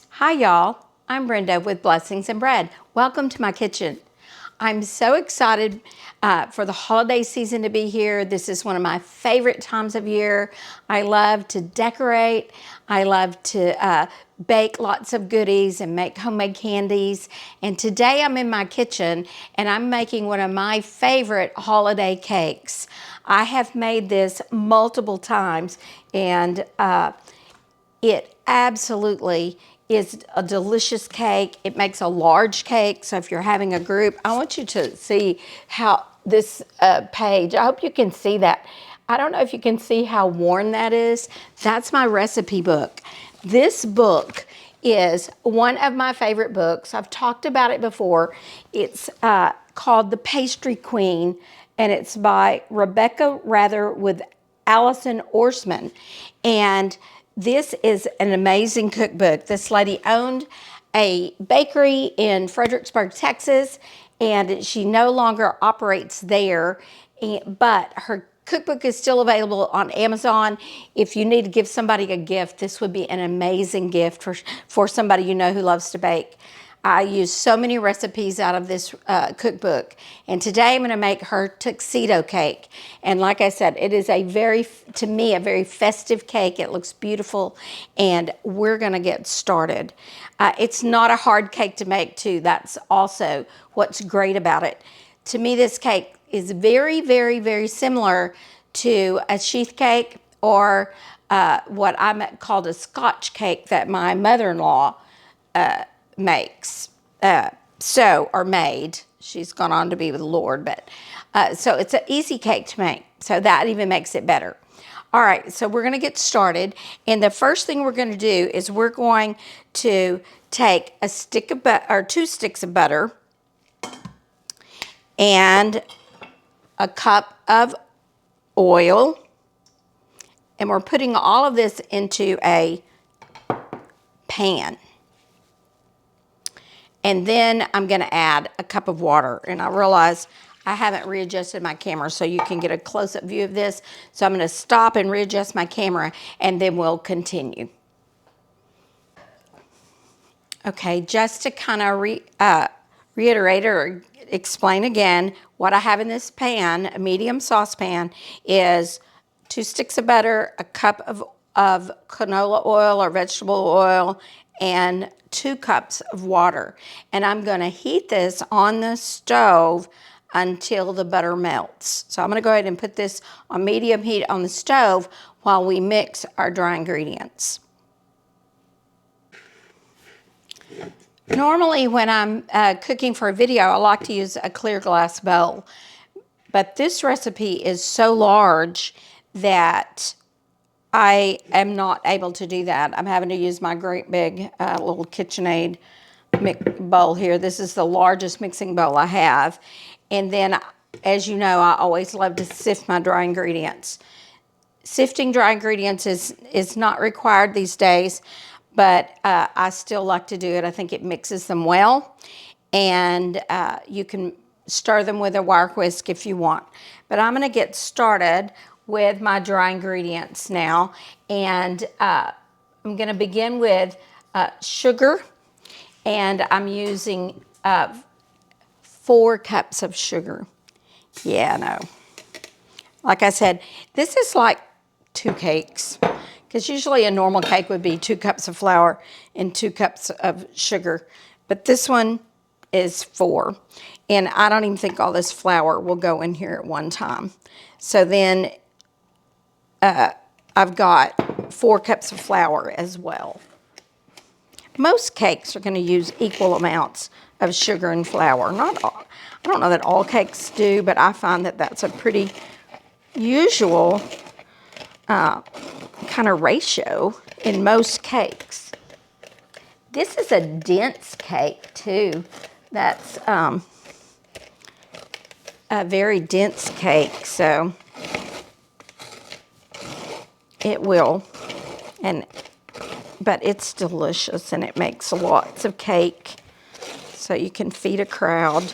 Hi y'all, I'm Brenda with Blessings and Bread. Welcome to my kitchen. I'm so excited for the holiday season to be here. This is one of my favorite times of year. I love to decorate. I love to bake lots of goodies and make homemade candies. And today I'm in my kitchen and I'm making one of my favorite holiday cakes. I have made this multiple times and it absolutely is a delicious cake. It makes a large cake, so if you're having a group, I want you to see how this page, I hope you can see that. I don't know if you can see how worn that is. That's my recipe book. This book is one of my favorite books. I've talked about it before. It's called The Pastry Queen, and it's by Rebecca Rather with Allison Orsman. And this is an amazing cookbook. This lady owned a bakery in Fredericksburg, Texas, and she no longer operates there, but her cookbook is still available on Amazon. If you need to give somebody a gift, this would be an amazing gift for somebody you know who loves to bake. I use so many recipes out of this cookbook. And today I'm going to make her Tuxedo Cake. And like I said, it is to me, a very festive cake. It looks beautiful. And we're going to get started. It's not a hard cake to make too. That's also what's great about it. To me, this cake is very, very, very similar to a sheath cake or what I called a Scotch cake that my mother-in-law makes, or made. She's gone on to be with the Lord, but so it's an easy cake to make. So that even makes it better. All right, so we're going to get started. And the first thing we're going to do is we're going to take a stick of butter, or 2 sticks of butter, and a cup of oil. And we're putting all of this into a pan. And then I'm going to add a cup of water. And I realize I haven't readjusted my camera so you can get a close-up view of this. So I'm going to stop and readjust my camera and then we'll continue. Okay, just to kind of reiterate or explain again, what I have in this pan, a medium saucepan, is 2 sticks of butter, a cup of canola oil or vegetable oil, and 2 cups of water. And I'm going to heat this on the stove until the butter melts. So I'm going to go ahead and put this on medium heat on the stove while we mix our dry ingredients. Normally when I'm cooking for a video, I like to use a clear glass bowl. But this recipe is so large that I am not able to do that. I'm having to use my great big little KitchenAid bowl here. This is the largest mixing bowl I have. And then, as you know, I always love to sift my dry ingredients. Sifting dry ingredients is not required these days, but I still like to do it. I think it mixes them well. And you can stir them with a wire whisk if you want. But I'm going to get started with my dry ingredients now. And I'm going to begin with sugar. And I'm using 4 cups of sugar. Yeah, I know. Like I said, this is like 2 cakes. Because usually a normal cake would be 2 cups of flour and 2 cups of sugar. But this one is 4. And I don't even think all this flour will go in here at one time. So then I've got 4 cups of flour as well. Most cakes are going to use equal amounts of sugar and flour. Not all. I don't know that all cakes do, but I find that that's a pretty usual kind of ratio in most cakes. This is a dense cake too. That's a very dense cake, so it will, but it's delicious and it makes lots of cake, so you can feed a crowd.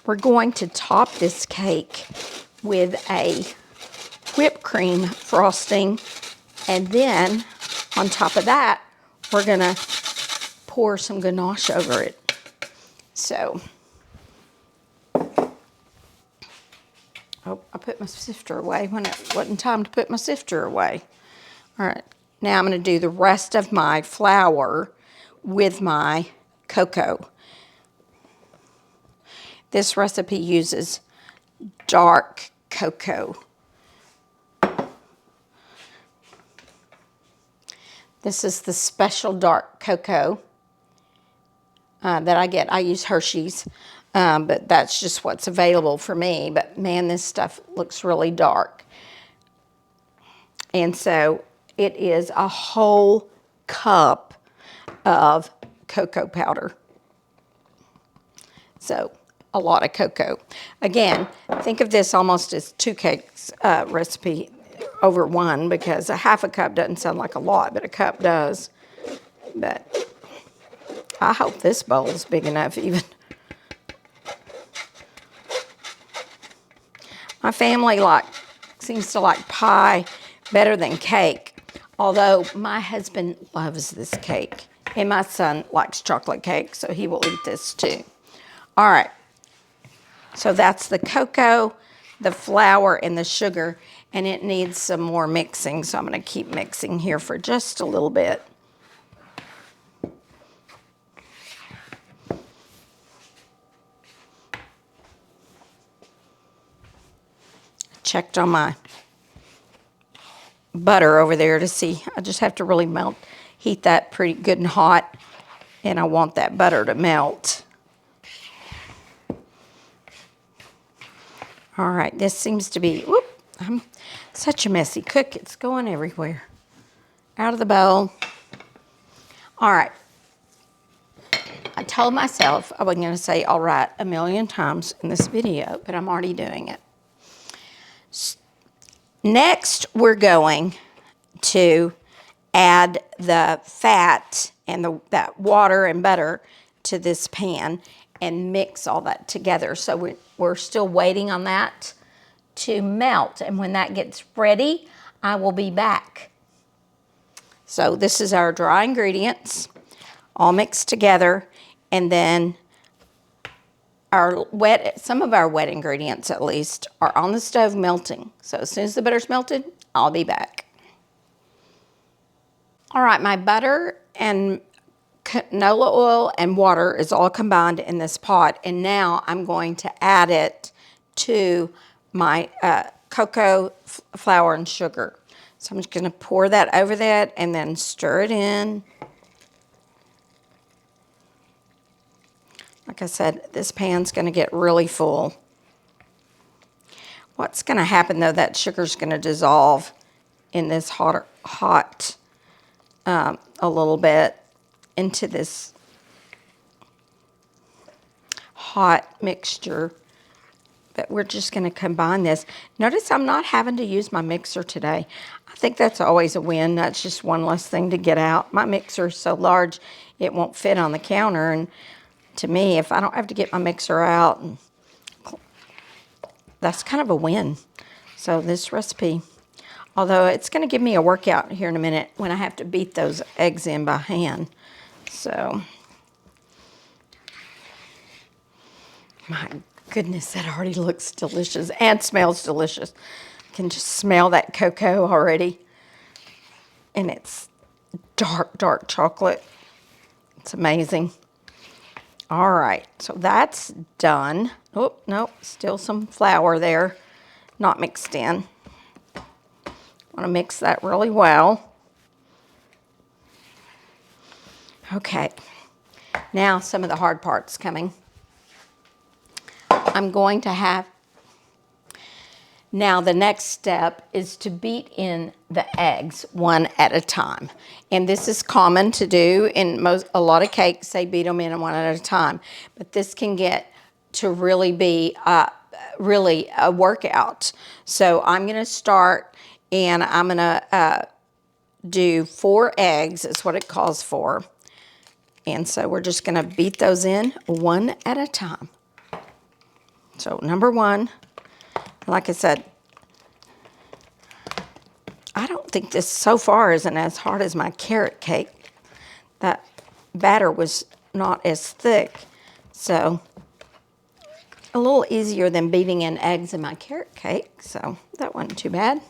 We're going to top this cake with a whipped cream frosting. And then on top of that, we're gonna pour some ganache over it. So, oh, I put my sifter away when it wasn't time to put my sifter away. All right, now I'm gonna do the rest of my flour with my cocoa. This recipe uses dark cocoa. This is the special dark cocoa that I get. I use Hershey's, but that's just what's available for me. But man, this stuff looks really dark. And so it is a whole cup of cocoa powder. So a lot of cocoa. Again, think of this almost as 2 cakes recipe over one, because a half a cup doesn't sound like a lot, but a cup does. But I hope this bowl is big enough even. My family seems to like pie better than cake, although my husband loves this cake, and my son likes chocolate cake, so he will eat this too. All right, so that's the cocoa, the flour, and the sugar, and it needs some more mixing, so I'm going to keep mixing here for just a little bit. Checked on my butter over there to see. I just have to really heat that pretty good and hot, and I want that butter to melt. All right, this seems to be, whoop, I'm such a messy cook. It's going everywhere. Out of the bowl. All right. I told myself I wasn't going to say all right a million times in this video, but I'm already doing it. Next, we're going to add the fat and that water and butter to this pan and mix all that together. So we're still waiting on that to melt. And when that gets ready, I will be back. So this is our dry ingredients all mixed together. And then some of our wet ingredients at least are on the stove melting. So as soon as the butter's melted, I'll be back. All right, my butter and canola oil and water is all combined in this pot, and now I'm going to add it to my cocoa, flour, and sugar. So I'm just going to pour that over that and then stir it in. Like I said, this pan's going to get really full. What's going to happen though, that sugar's going to dissolve in this hot a little bit into this hot mixture. But we're just going to combine this. Notice I'm not having to use my mixer today. I think that's always a win. That's just one less thing to get out. My mixer is so large it won't fit on the counter, and to me, if I don't have to get my mixer out, that's kind of a win. So this recipe, although it's going to give me a workout here in a minute when I have to beat those eggs in by hand. So, my goodness, that already looks delicious and smells delicious. I can just smell that cocoa already. And it's dark, dark chocolate. It's amazing. All right, so that's done. Oh, no, still some flour there, not mixed in. Want to mix that really well. Okay, now some of the hard parts coming. I'm going to have, now the next step is to beat in the eggs one at a time. And this is common to do in a lot of cakes, they beat them in one at a time. But this can get to really be really a workout. So I'm going to start, and I'm going to do 4 eggs, is what it calls for. And so we're just going to beat those in one at a time. So number 1, Like I said, I don't think this so far isn't as hard as my carrot cake. That batter was not as thick, so a little easier than beating in eggs in my carrot cake, so that wasn't too bad.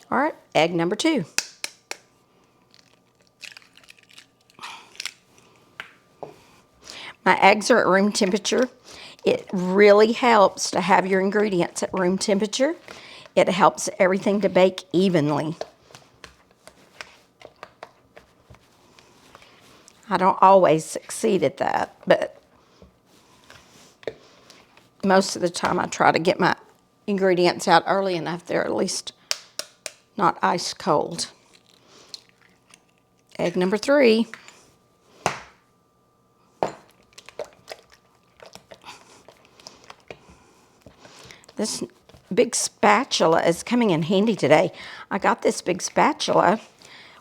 All right, egg number 2. My eggs are at room temperature. It really helps to have your ingredients at room temperature. It helps everything to bake evenly. I don't always succeed at that, but most of the time I try to get my ingredients out early enough they're at least not ice cold. Egg number 3. This big spatula is coming in handy today. I got this big spatula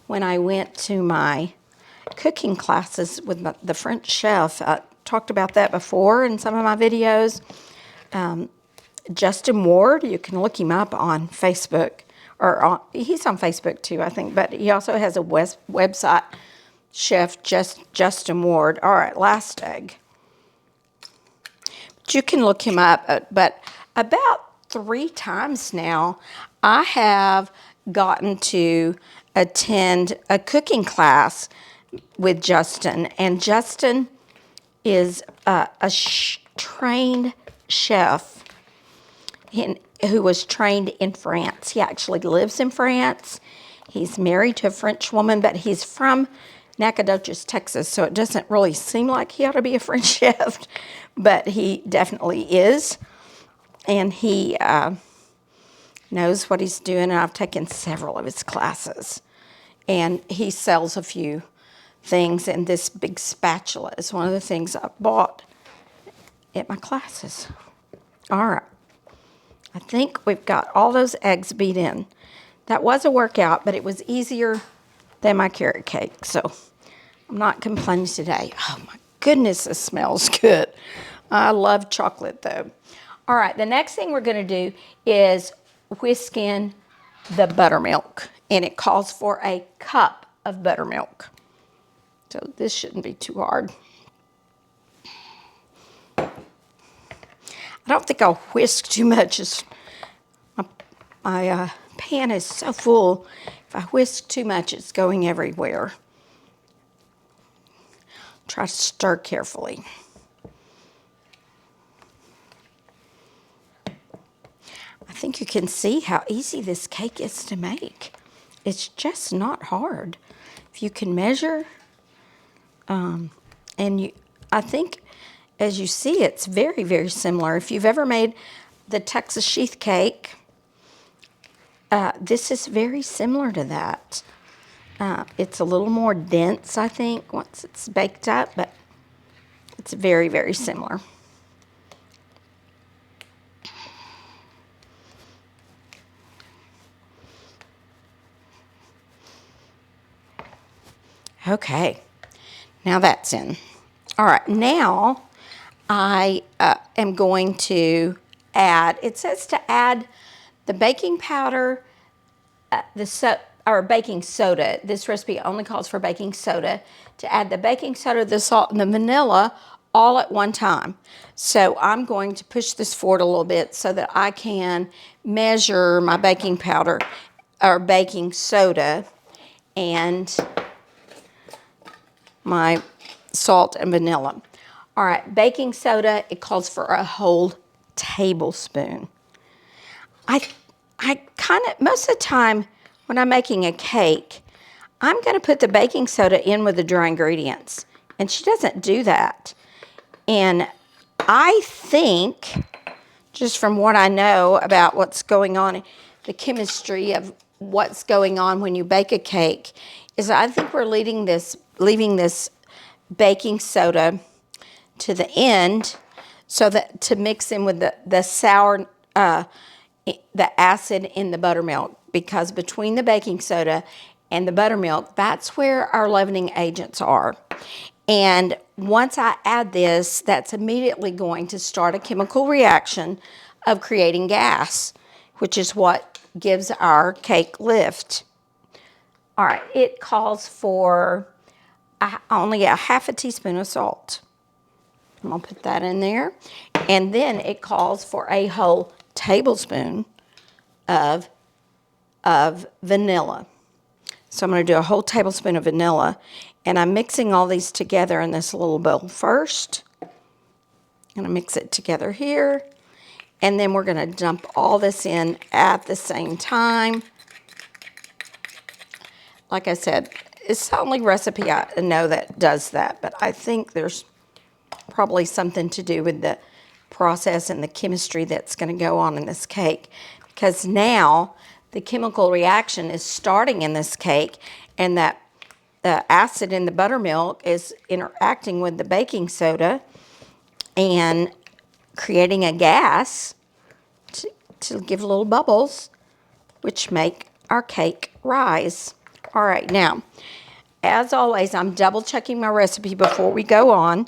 when I went to my cooking classes with the French chef. I talked about that before in some of my videos. Justin Ward, you can look him up on Facebook, or he's on Facebook too, I think, but he also has a website, Chef Justin Ward. All right, last egg. But you can look him up, but about 3 times now, I have gotten to attend a cooking class with Justin, and Justin is a trained chef who was trained in France. He actually lives in France. He's married to a French woman, but he's from Nacogdoches, Texas, so it doesn't really seem like he ought to be a French chef, but he definitely is. And he knows what he's doing, and I've taken several of his classes. And he sells a few things, and this big spatula is one of the things I bought at my classes. All right. I think we've got all those eggs beat in. That was a workout, but it was easier than my carrot cake, so I'm not complaining today. Oh my goodness, this smells good. I love chocolate though. All right, the next thing we're going to do is whisk in the buttermilk, and it calls for a cup of buttermilk. So this shouldn't be too hard. I don't think I'll whisk too much. My pan is so full. If I whisk too much, it's going everywhere. Try to stir carefully. I think you can see how easy this cake is to make. It's just not hard. If you can measure, I think as you see, it's very, very similar. If you've ever made the Texas sheath cake, this is very similar to that. It's a little more dense, I think, once it's baked up, but it's very, very similar. Okay, now that's in. All right, now I am going to add, it says to add the baking powder, or baking soda. This recipe only calls for baking soda. To add the baking soda, the salt, and the vanilla all at one time. So I'm going to push this forward a little bit so that I can measure my baking powder or baking soda and my salt and vanilla. All right, baking soda, it calls for a whole tablespoon. I kind of, most of the time when I'm making a cake, I'm going to put the baking soda in with the dry ingredients, and she doesn't do that. And I think, just from what I know about what's going on, the chemistry of what's going on when you bake a cake, is I think we're leaving this baking soda to the end so that to mix in with the sour, the acid in the buttermilk, because between the baking soda and the buttermilk, that's where our leavening agents are. And once I add this, that's immediately going to start a chemical reaction of creating gas, which is what gives our cake lift. All right, it calls for only a half a teaspoon of salt. I'm gonna put that in there. And then it calls for a whole tablespoon of vanilla. So I'm gonna do a whole tablespoon of vanilla, and I'm mixing all these together in this little bowl first. I'm gonna mix it together here, and then we're gonna dump all this in at the same time. Like I said, it's the only recipe I know that does that, but I think there's probably something to do with the process and the chemistry that's going to go on in this cake, because now the chemical reaction is starting in this cake, and that the acid in the buttermilk is interacting with the baking soda and creating a gas to give little bubbles, which make our cake rise. All right, now, as always, I'm double checking my recipe before we go on.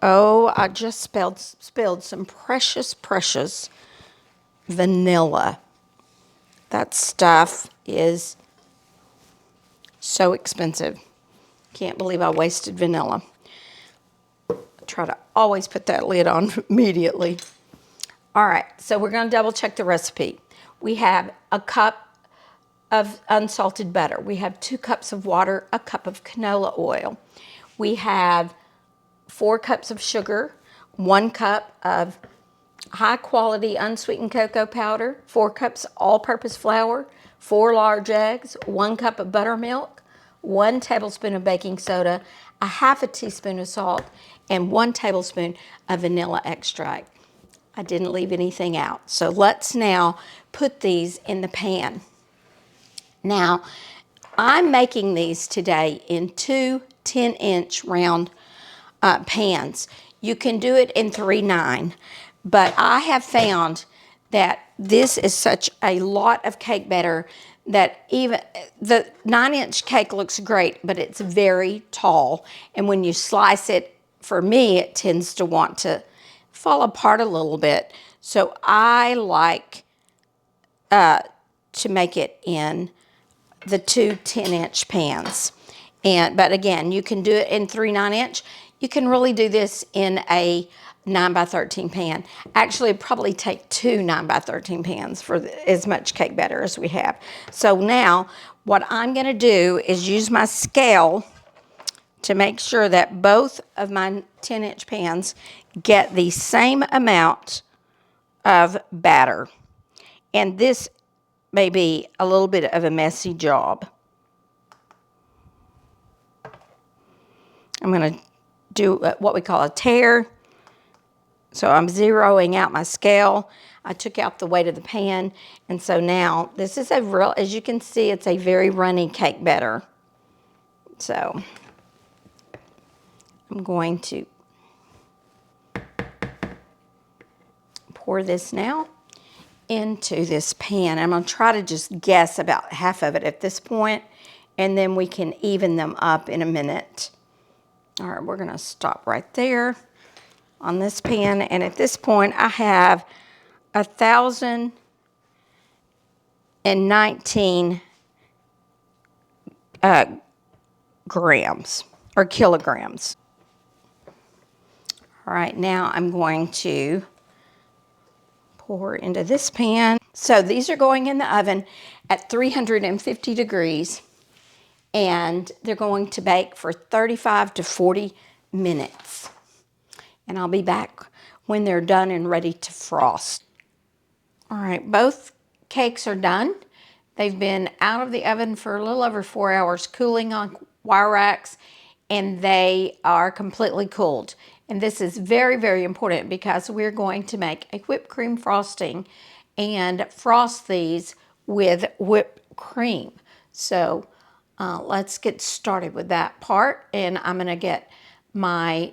Oh, I just spilled some precious vanilla. That stuff is so expensive. Can't believe I wasted vanilla. I try to always put that lid on immediately. All right, so we're going to double check the recipe. We have a cup of unsalted butter. We have 2 cups of water, a cup of canola oil. We have 4 cups of sugar, 1 cup of high quality unsweetened cocoa powder, 4 cups all-purpose flour, 4 large eggs, 1 cup of buttermilk, 1 tablespoon of baking soda, a half a teaspoon of salt, and 1 tablespoon of vanilla extract. I didn't leave anything out. So let's now put these in the pan. Now, I'm making these today in 2 10-inch round pans. You can do it in 3/9, but I have found that this is such a lot of cake batter that even the 9-inch cake looks great, but it's very tall. And when you slice it, for me, it tends to want to fall apart a little bit. So I like to make it in the 2 10-inch pans. But again, you can do it in 3 9-inch. You can really do this in a 9x13 pan. Actually, it'd probably take 2 9x13 pans for as much cake batter as we have. So now, what I'm going to do is use my scale to make sure that both of my 10-inch pans get the same amount of batter. And this may be a little bit of a messy job. I'm going to do what we call a tare. So I'm zeroing out my scale. I took out the weight of the pan. And so now this is a real, as you can see, it's a very runny cake batter. So I'm going to pour this now into this pan. I'm going to try to just guess about half of it at this point, and then we can even them up in a minute. All right, we're going to stop right there on this pan, and at this point I have 1,019 grams or kilograms. All right, now I'm going to pour into this pan. So these are going in the oven at 350 degrees, and they're going to bake for 35 to 40 minutes. And I'll be back when they're done and ready to frost. All right, both cakes are done. They've been out of the oven for a little over 4 hours, cooling on wire racks, and they are completely cooled. And this is very important because we're going to make a whipped cream frosting and frost these with whipped cream. So let's get started with that part. And I'm going to get my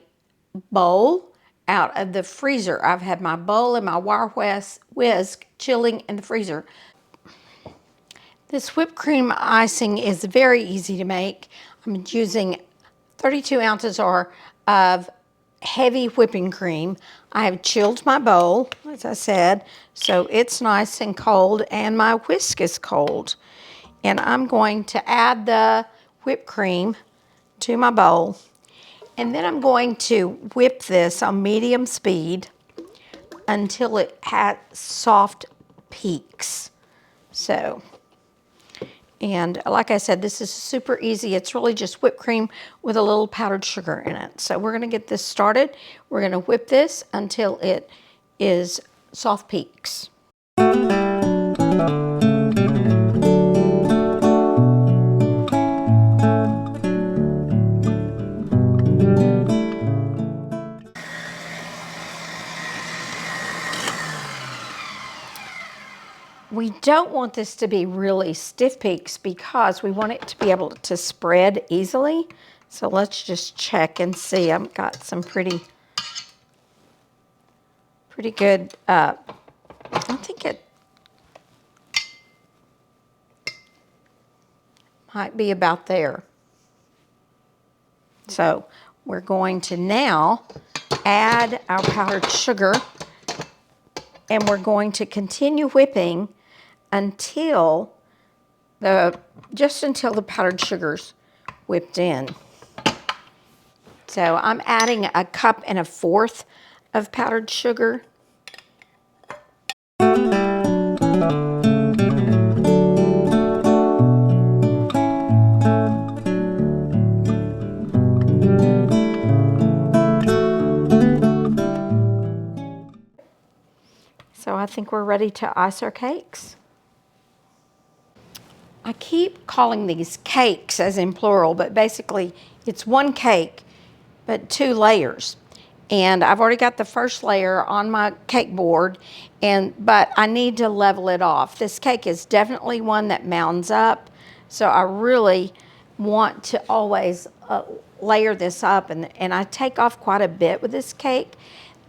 bowl out of the freezer. I've had my bowl and my wire whisk chilling in the freezer. This whipped cream icing is very easy to make. I'm using 32 ounces of heavy whipping cream. I have chilled my bowl, as I said, so it's nice and cold, and my whisk is cold. And I'm going to add the whipped cream to my bowl. And then I'm going to whip this on medium speed until it has soft peaks. So, and like I said, this is super easy. It's really just whipped cream with a little powdered sugar in it. So we're gonna get this started. We're gonna whip this until it is soft peaks. We don't want this to be really stiff peaks because we want it to be able to spread easily. So let's just check and see. I've got some pretty good, I think it might be about there. So we're going to now add our powdered sugar, and we're going to continue whipping until just until the powdered sugar's whipped in. So I'm adding 1 1/4 cups of powdered sugar. So I think we're ready to ice our cakes. I keep calling these cakes as in plural, but basically it's one cake, but 2 layers. And I've already got the first layer on my cake board, but I need to level it off. This cake is definitely one that mounds up, so I really want to always layer this up, and I take off quite a bit with this cake.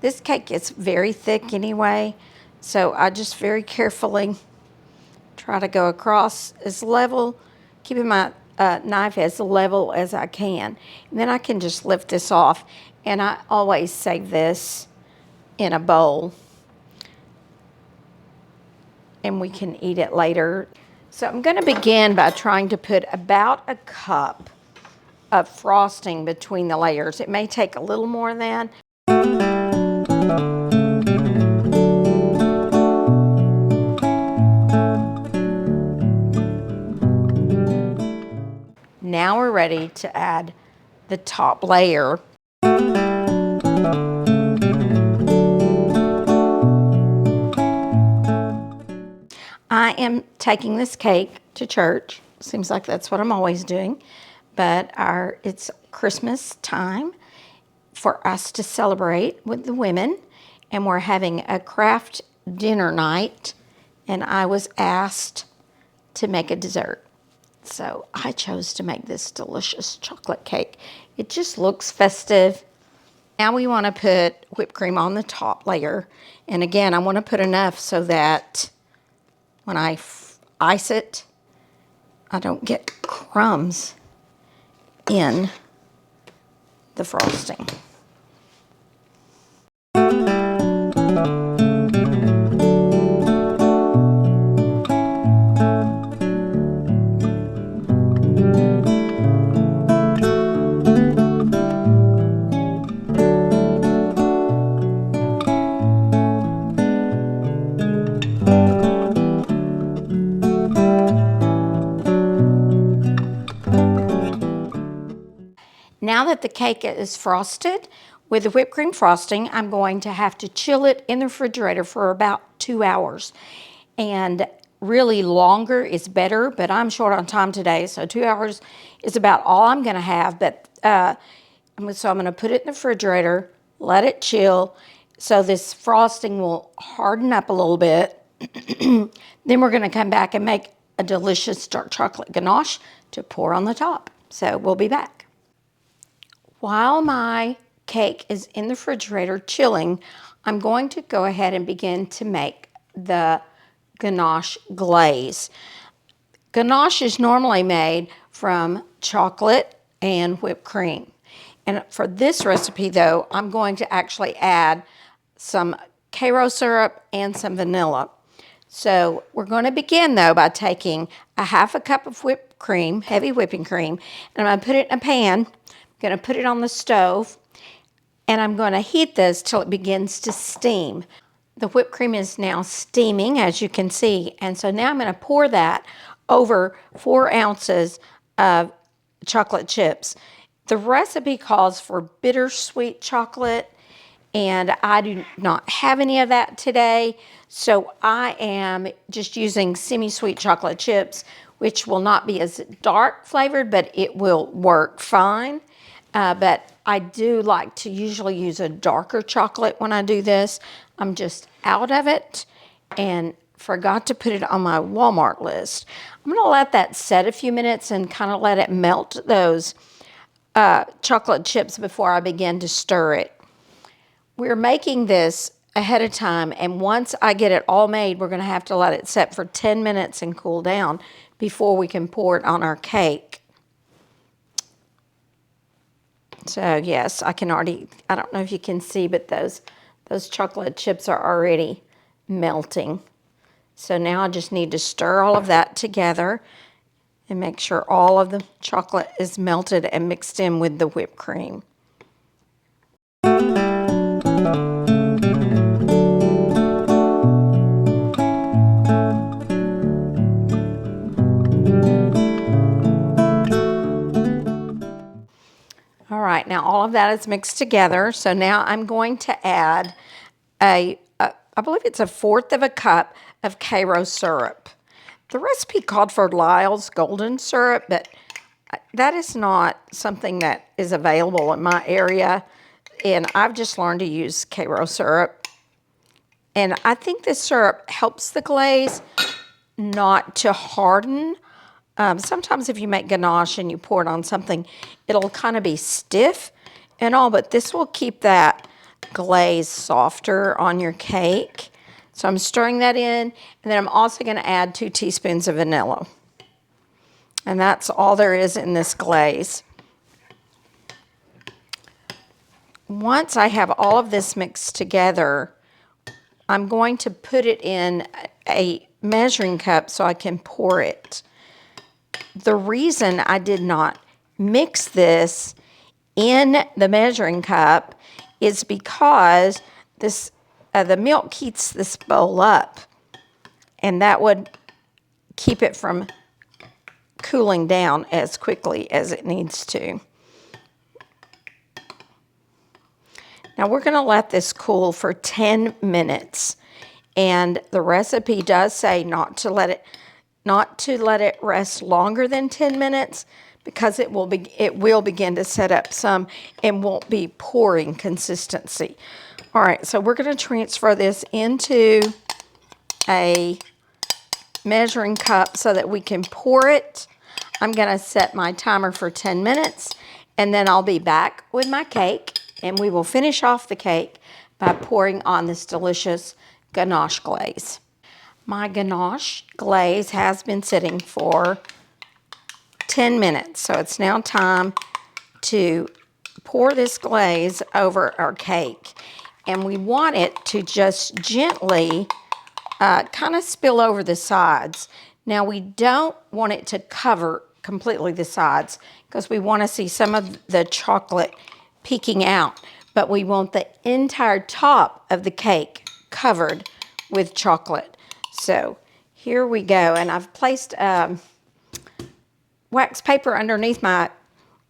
This cake is very thick anyway, so I just very carefully try to go across as level, keeping my knife as level as I can. And then I can just lift this off, and I always save this in a bowl, and we can eat it later. So I'm going to begin by trying to put about 1 cup of frosting between the layers. It may take a little more than. Now we're ready to add the top layer. I am taking this cake to church. Seems like that's what I'm always doing. But it's Christmas time for us to celebrate with the women. And we're having a craft dinner night. And I was asked to make a dessert. So I chose to make this delicious chocolate cake. It just looks festive. Now we want to put whipped cream on the top layer. And again, I want to put enough so that when I ice it, I don't get crumbs in the frosting. Now that the cake is frosted with the whipped cream frosting, I'm going to have to chill it in the refrigerator for about 2 hours. And really longer is better, but I'm short on time today, so 2 hours is about all I'm gonna have. But so I'm gonna put it in the refrigerator, let it chill, so this frosting will harden up a little bit. Then we're gonna come back and make a delicious dark chocolate ganache to pour on the top. So we'll be back. While my cake is in the refrigerator chilling, I'm going to go ahead and begin to make the ganache glaze. Ganache is normally made from chocolate and whipped cream. And for this recipe, though, I'm going to actually add some Karo syrup and some vanilla. So we're going to begin, though, by taking a half a cup of whipped cream, heavy whipping cream, and I'm going to put it in a pan. I'm going to put it on the stove, and I'm going to heat this till it begins to steam. The whipped cream is now steaming, as you can see, and so now I'm going to pour that over 4 ounces of chocolate chips. The recipe calls for bittersweet chocolate, and I do not have any of that today, so I am just using semi-sweet chocolate chips, which will not be as dark flavored, but it will work fine. But I do like to usually use a darker chocolate when I do this. I'm just out of it and forgot to put it on my Walmart list. I'm going to let that set a few minutes and kind of let it melt those chocolate chips before I begin to stir it. We're making this ahead of time, and once I get it all made, we're going to have to let it set for 10 minutes and cool down before we can pour it on our cake. So yes, I can already, I don't know if you can see, but those chocolate chips are already melting. So now I just need to stir all of that together and make sure all of the chocolate is melted and mixed in with the whipped cream. All right, now all of that is mixed together. So now I'm going to add I believe it's 1/4 of a cup of Karo syrup. The recipe called for Lyle's golden syrup, but that is not something that is available in my area, and I've just learned to use Karo syrup. And I think this syrup helps the glaze not to harden. Sometimes if you make ganache and you pour it on something, it'll kind of be stiff and all, but this will keep that glaze softer on your cake. So I'm stirring that in, and then I'm also going to add 2 teaspoons of vanilla. And that's all there is in this glaze. Once I have all of this mixed together, I'm going to put it in a measuring cup so I can pour it. The reason I did not mix this in the measuring cup is because this the milk heats this bowl up, and that would keep it from cooling down as quickly as it needs to. Now we're going to let this cool for 10 minutes, and the recipe does say not to let it rest longer than 10 minutes because it will begin to set up some and won't be pouring consistency. All right, so we're going to transfer this into a measuring cup so that we can pour it. I'm going to set my timer for 10 minutes, and then I'll be back with my cake, and we will finish off the cake by pouring on this delicious ganache glaze. My ganache glaze has been sitting for 10 minutes, so it's now time to pour this glaze over our cake. And we want it to just gently kind of spill over the sides. Now we don't want it to cover completely the sides because we want to see some of the chocolate peeking out, but we want the entire top of the cake covered with chocolate. So here we go, and I've placed wax paper underneath my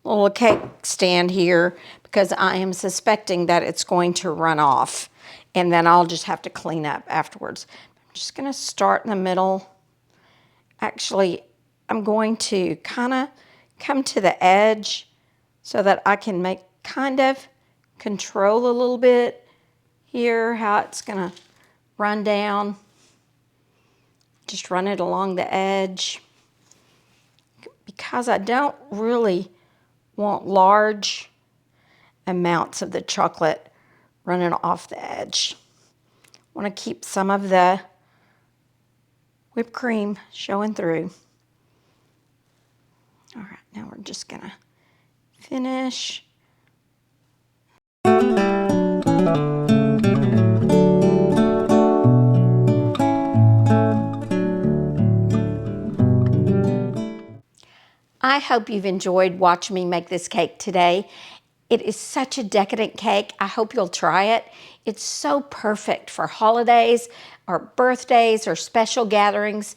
little cake stand here because I am suspecting that it's going to run off, and then I'll just have to clean up afterwards. I'm just going to start in the middle. Actually, I'm going to kind of come to the edge so that I can kind of control a little bit here how it's going to run down. Just run it along the edge because I don't really want large amounts of the chocolate running off the edge. I want to keep some of the whipped cream showing through. All right, now we're just going to finish I hope you've enjoyed watching me make this cake today. It is such a decadent cake. I hope you'll try it. It's so perfect for holidays or birthdays or special gatherings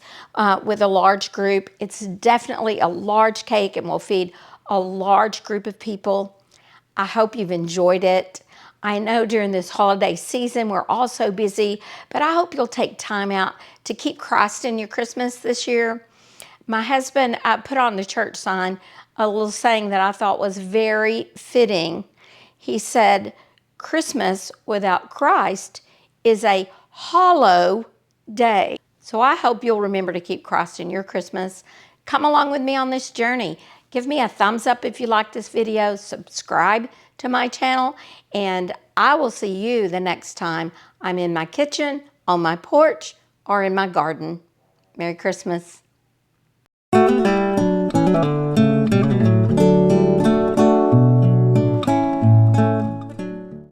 with a large group. It's definitely a large cake and will feed a large group of people. I hope you've enjoyed it. I know during this holiday season we're all so busy, but I hope you'll take time out to keep Christ in your Christmas this year. My husband put on the church sign a little saying that I thought was very fitting. He said, "Christmas without Christ is a hollow day." So I hope you'll remember to keep Christ in your Christmas. Come along with me on this journey. Give me a thumbs up if you like this video. Subscribe to my channel. And I will see you the next time I'm in my kitchen, on my porch, or in my garden. Merry Christmas.